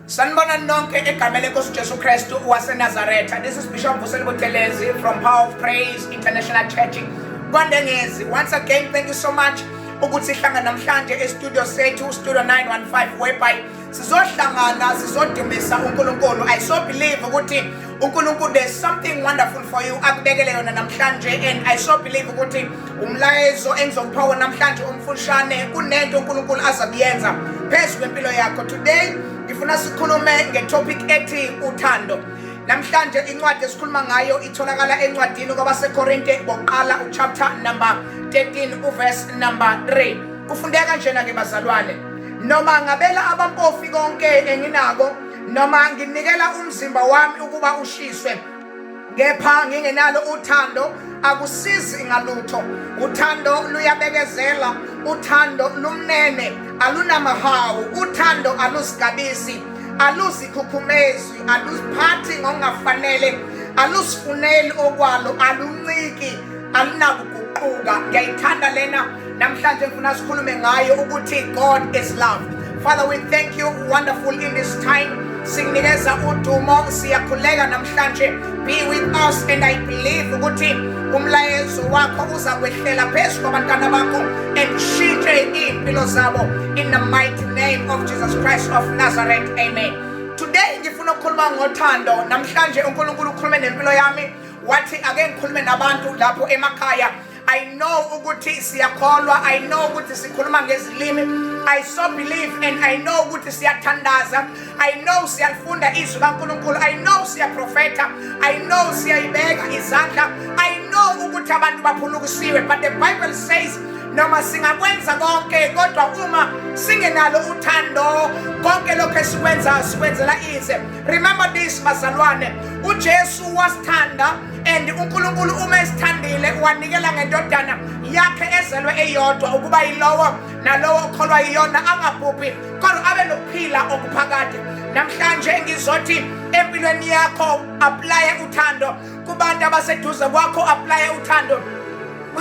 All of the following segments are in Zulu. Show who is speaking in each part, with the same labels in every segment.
Speaker 1: Sanibona nonke egameni lenkosi Jesu Kristu waseNazaretha. This is Bishop Vusile Buthelezi from Power of Praise International Church. Kwandengezi. Once again, thank you so much ukuthi sihlangana namhlanje e-studio sethu, Studio 915, whereby sizohlangana sizodumisa uNkulunkulu. I so believe ukuthi uNkulunkulu, there's something wonderful for you akubekele yona namhlanje, and I so believe ukuthi umlayezo engizokuphawa namhlanje umfushane kunento uNkulunkulu azakuyenza phezu kwempilo yakho. Today ngifuna sikhulume ngetopic ethi uthando. Namhlanje incwadi esikhuluma ngayo itholakala encwadini kwabaseKorinte bokuqala uchapter number 13 uverse number 3. Kufundeka njena ke bazalwane, noma ngabela abampofi konke enginako, noma nginikela umzimba wami ukuba ushiswe, kepha ngingenalo uthando akusizi ngalutho. Uthando luyabekezela, uthando lumnene, alunamahawu, uthando alusigabisi, alusikhukhumezi, aluziphathi ngokungafanele, alusifuneli okwalo, alunciki, alunakuguquka. Ngiyayithanda lena namhlanje ngifuna sikhulume ngayo ukuthi God is love. Father, we thank you, wonderful in this time. Singnikeza udumo, siyakhuleka namhlanje. Be with us, and I believe ukuthi umlayezo wakho uzakwehlela phezu kwabantwana bakho and ushintshe impilo zabo in the mighty name of Jesus Christ of Nazareth. Amen. Today ngifuna ukukhuluma ngothando. Namhlanje uNkulunkulu ukhulume nempilo yami wathi ake ngikhulume nabantu lapho emakhaya. I know ukuthi siyakholwa, I know ukuthi sikhuluma ngezilimi, I so believe, and I know ukuthi siyathandaza, I know siyalifunda izwi kaNkulunkulu, I know siyaprofeta, I know siyayibeka izandla, I know ukuthi abantu baphulukisiwe. But the Bible says noma singakwenza konke kodwa uma singenalo uthando, konke lokho esikwenza sikwenzela ize. Remember this bazalwane, uJesu wasithanda, and uNkulunkulu uma esithandile wanikela ngendodana yakhe ezelwe eyodwa ukuba yilowo nalowo okholwa yiyona angabhubhi kodwa abe nokuphila okuphakade. Namhlanje ngizothi empilweni yakho apply uthando, kubantu abaseduze kwakho apply uthando,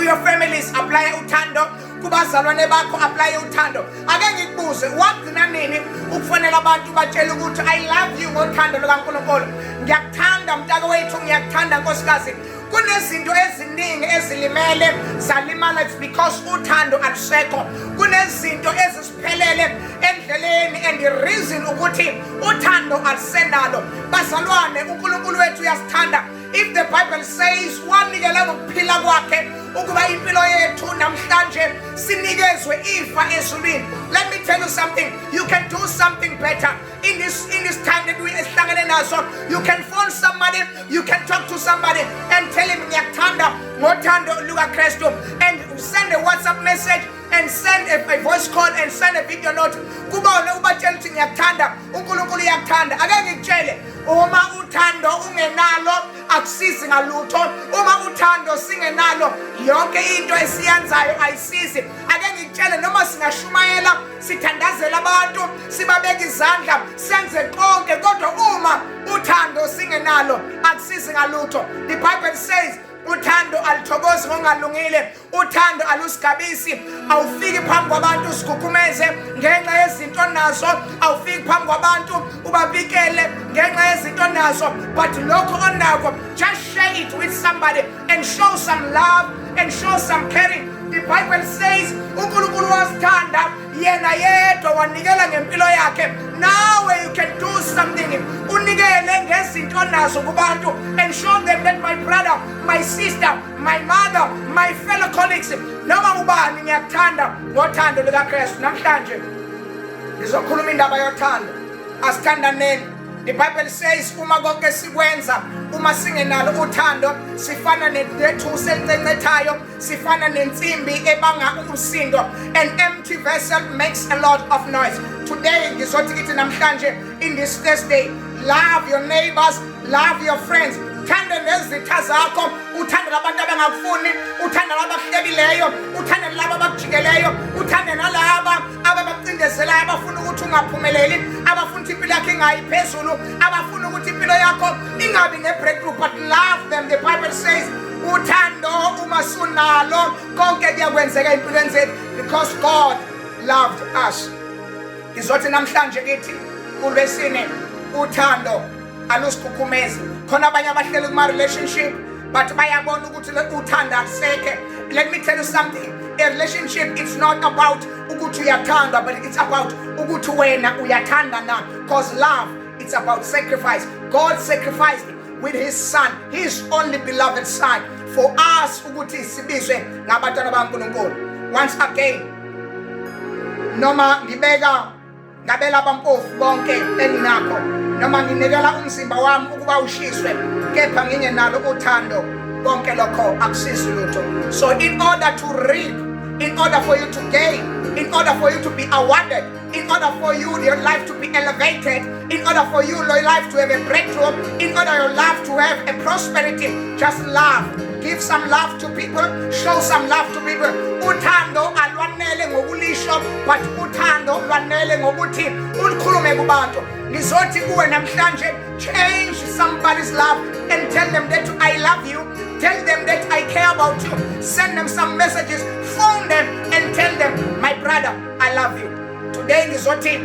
Speaker 1: your families apply uthando, kubazalwane bakho apply uthando. Ake ngikubuze, wagcina nini ukufonela abantu batshela ukuthi I love you ngothando lukaNkulunkulu? Ngiyakuthanda mntaka wethu, ngiyakuthanda nkosikazi. Kunezinto eziningi ezilimele zalimala, it's because uthando alusekho. Kunezinto ezisiphelele endleleni, and the reason ukuthi uthando alusenalo. Bazalwane, uNkulunkulu wethu uyasithanda. If the Bible says wanikela ngokuphila kwakhe ukuba impilo yethu namhlanje sinikezwe ifa ezulwini, let me tell you something, you can do something better in this time that we esihlangene naso. You can phone somebody, you can talk to somebody and tell him ngiyakuthanda ngothando lukaKristu, and send a WhatsApp message and send a voice call and send a video note. Kubone ubatshela ukuthi ngiyakuthanda, uNkulunkulu uyakuthanda. Ake ngikutshele, uma uthando ungenalo akusizi ngalutho. Uma uthando singenalo yonke into esiyenzayo ayisizi. Ake ngikutshele, noma singashumayela sithandazela abantu sibabeka izandla senze konke kodwa uma uthando singenalo akusizi ngalutho. The Bible says uthando alithokozi ngongalungile, uthando alusigabisi. Awufiki phambi kwabantu usikhukhumeze ngenxa yezinto nazo, awufiki phambi kwabantu ubabikele ngenxa yezinto nazo, but lokho onakho just share it with somebody and show some love and show some caring. The Bible says uNkulunkulu wasithanda yena yedwa wanikela ngempilo yakhe. Now you can do something, unikele ngezinto nazo kubantu and show them that my brother, my sister, my mother, my fellow colleagues, noma ubani ngiyakuthanda ngothando lukaKristu. Namhlanje ngizokhuluma indaba yothando. Asithandaneni. The Bible says uma konke sikwenza, uma singenalo uthando sifana nethusi elincecethayo, sifana nensimbi ebanga umsindo. An empty vessel makes a lot of noise. Today ngizothi kithi namhlanje, in this Thursday, love your neighbors, love your friends. Uthanda nezitha zakho, uthanda labantu abangakufuni, uthanda labakuhlebileyo, uthanda laba abakujikeleyo, uthanda nalaba ababacindezelayo abafuna ukuthi ungaphumeleli, abafuna ukuthi impilo yakho ingayiphezulu, abafuna ukuthi impilo yakho ingabi ne-breakthrough, but love them. The Bible says uthando uma sunalo konke kuyakwenzeka empilweni zethu because God loved us. Izothi namhlanje kithi Ulwesine uthando alusikhukhumezi. Khona abanye abahleli kuma relationship but bayabona ukuthi uthanda seke. Let me tell you something. A relationship, it's not about ukuthi uyathanda, but it's about ukuthi wena uyathanda na. Because love, it's about sacrifice. God sacrificed with his son, his only beloved son, for us ukuthi sibizwe ngabantwana bakaNkulunkulu. Once again, noma ngabela abampofu bonke enginakho, noma nginikela umzimba wami ukuba ushiswe, kepha ngingenalo uthando, konke lokho akusizi lutho. So in order to reap, in order for you to gain, in order for you to be awarded, in order for you, your life to be elevated, in order for you, your life to have a breakthrough, in order your life to have a prosperity, just love. Give some love to people, show some love to people. Uthando alwanele ngokulisho, but uthando lwanele ngokuthi ukhulume kubantu. Ngizothi kuwe namhlanje, change somebody's love and tell them that I love you. Tell them that I care about you. Send them some messages, phone them and tell them, my brother, I love you. Today ngizothi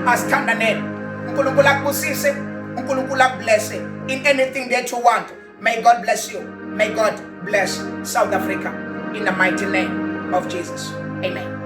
Speaker 1: asithandaneni. uNkulunkulu akubusise, uNkulunkulu akublesse in anything that you want. May God bless you. May God bless South Africa in the mighty name of Jesus. Amen.